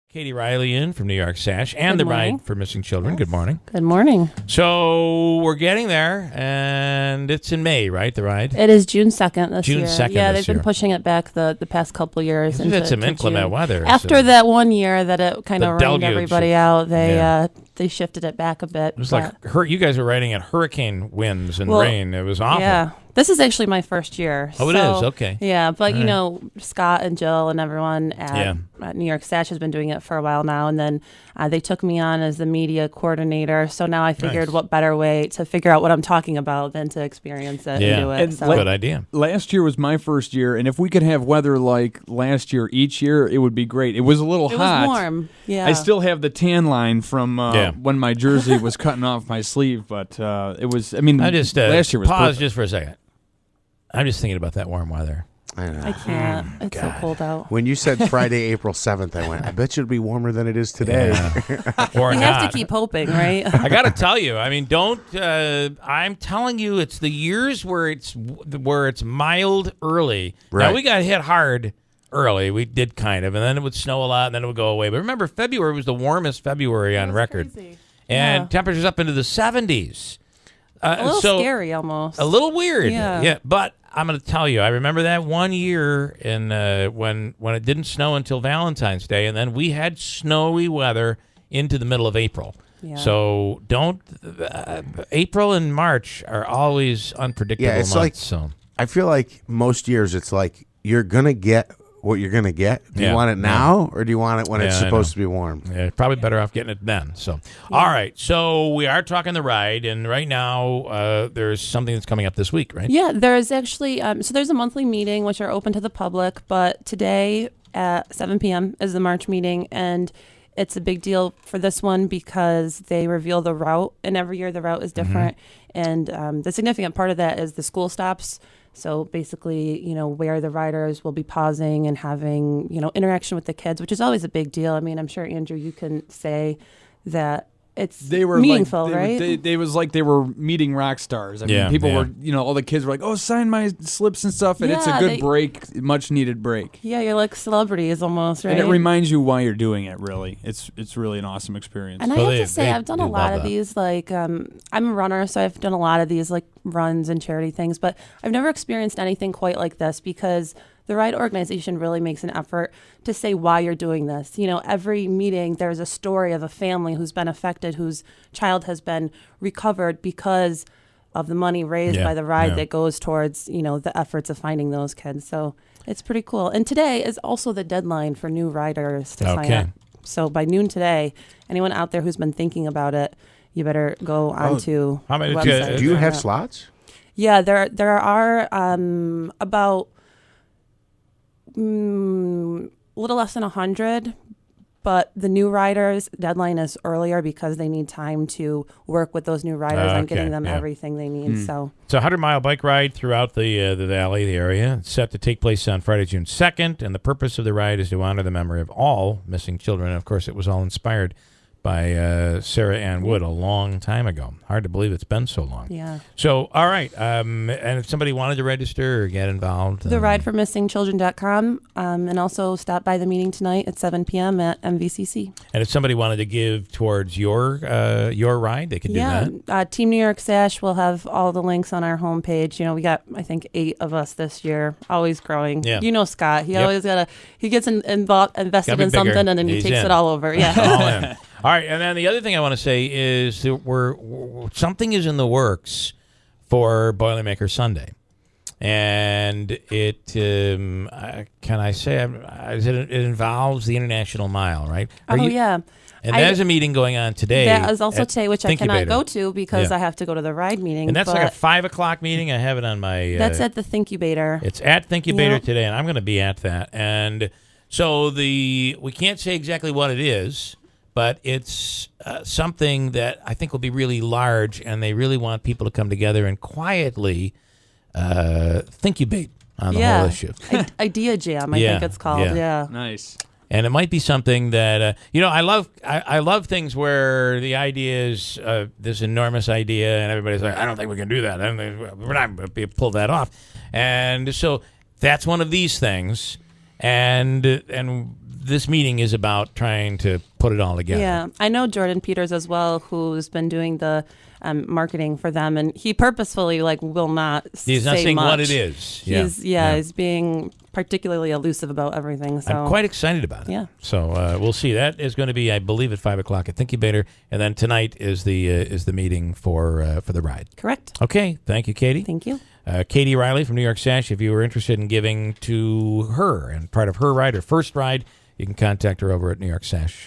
Katie Reilly in from New York Sash and the Ride for Missing Children. Yes. Good morning. Good morning. So we're getting there, and it's in May, right, the ride? It is June 2nd this year. June 2nd Yeah, this they've been year. pushing it back the past couple years. We've had some inclement June. weather. After that one year that it kind The of rained deluge everybody out, they shifted it back a bit. It was like you guys were riding at hurricane winds and rain. It was awful. Yeah. This is actually my first year. Oh, it is? Okay. Yeah, but All you right. know, Scott and Jill and everyone at New York Sash has been doing it for a while now, and then they took me on as the media coordinator. So now I figured what better way to figure out what I'm talking about than to experience it and do it. And good idea. Last year was my first year, and if we could have weather like last year each year, it would be great. It was a little hot. It was warm. Yeah. I still have the tan line from when my jersey was cutting off my sleeve, but it was. I mean, last year was perfect. just for a second. I'm just thinking about that warm weather. I know. I can't. It's so cold out. When you said Friday, April 7th, I went, I bet you it'll be warmer than it is today. Yeah. Or you not. have to keep hoping, right? I got to tell you, I mean, don't. I'm telling you, it's the years where it's mild early. Right. Now we got hit hard early. We did kind of, and then it would snow a lot, and then it would go away. But remember, February was the warmest February on record, crazy. and temperatures up into the 70s. A little scary, almost. A little weird. Yeah. But I'm going to tell you, I remember that one year in when it didn't snow until Valentine's Day, and then we had snowy weather into the middle of April. Yeah. So don't. April and March are always unpredictable Yeah, it's months. So I feel like most years it's like you're going to get what you're going to get. Do you want it now or do you want it when it's supposed to be warm? Yeah, probably better off getting it then. So, all right. So we are talking the ride, and right now there's something that's coming up this week, right? Yeah, there's actually so there's a monthly meeting which are open to the public, but today at 7 p.m. is the March meeting, and it's a big deal for this one because they reveal the route, and every year the route is different, and the significant part of that is the school stops. So basically, you know, where the riders will be pausing and having, you know, interaction with the kids, which is always a big deal. I mean, I'm sure, Andrew, you can say that it's meaningful, right? They was like they were meeting rock stars. I mean, people were, you know, all the kids were like, "Oh, sign my slips and stuff," and it's a good break, much needed break. Yeah, you're like celebrities almost, right? And it reminds you why you're doing it. Really, it's really an awesome experience. And I have to say, I've done a lot of these. Like, I'm a runner, so I've done a lot of these like runs and charity things, but I've never experienced anything quite like this because the ride organization really makes an effort to say why you're doing this. You know, every meeting there's a story of a family who's been affected, whose child has been recovered because of the money raised by the ride that goes towards, you know, the efforts of finding those kids. So it's pretty cool. And today is also the deadline for new riders to sign up. So by noon today, anyone out there who's been thinking about it, you better go onto the website. Do you have slots? Yeah, there are about a little less than 100, but the new riders deadline is earlier because they need time to work with those new riders on getting them everything they need. So it's a 100-mile bike ride throughout the valley, the area. It's set to take place on Friday, June 2nd, and the purpose of the ride is to honor the memory of all missing children. And of course, it was all inspired by Sarah Ann Wood a long time ago. Hard to believe it's been so long. Yeah. So, all right. And if somebody wanted to register or get involved. The rideformissingchildren.com, and also stop by the meeting tonight at 7 p.m. at MVCC. And if somebody wanted to give towards your ride, they could do that. Team New York Sash will have all the links on our homepage. You know, we got, I think, 8 of us this year, always growing. Yeah. You know Scott. He always he gets invested in something, and then he takes it all over. Yeah. All in. All right, and then the other thing I want to say is that something is in the works for Boilermaker Sunday, and it can I say it involves the International Mile, right? Yeah. And there's a meeting going on today. That is also today, which I cannot Thinkubator. go to because I have to go to the ride meeting. And that's like a 5:00 meeting. I have it on my. That's at the Thinkubator. It's at Thinkubator today, and I'm going to be at that. And so we can't say exactly what it is. But it's something that I think will be really large, and they really want people to come together and quietly thinkubate on the whole issue. Idea Jam, I think it's called. Yeah. Nice. And it might be something that I love things where the idea is this enormous idea, and everybody's like, I don't think we can do that. We're not going to be able to pull that off. And so that's one of these things, and this meeting is about trying to put it all together. Yeah, I know Jordan Peters as well, who's been doing the marketing for them, and he purposefully will not He's say not saying much. what it is. He's being particularly elusive about everything. So I'm quite excited about it. Yeah. So we'll see. That is going to be, I believe, at 5:00 at Incubator, and then tonight is the meeting for the ride. Correct. Okay. Thank you, Katie. Thank you. Katie Reilly from New York Sash. If you were interested in giving to her and part of her ride, her first ride, you can contact her over at New York Sash.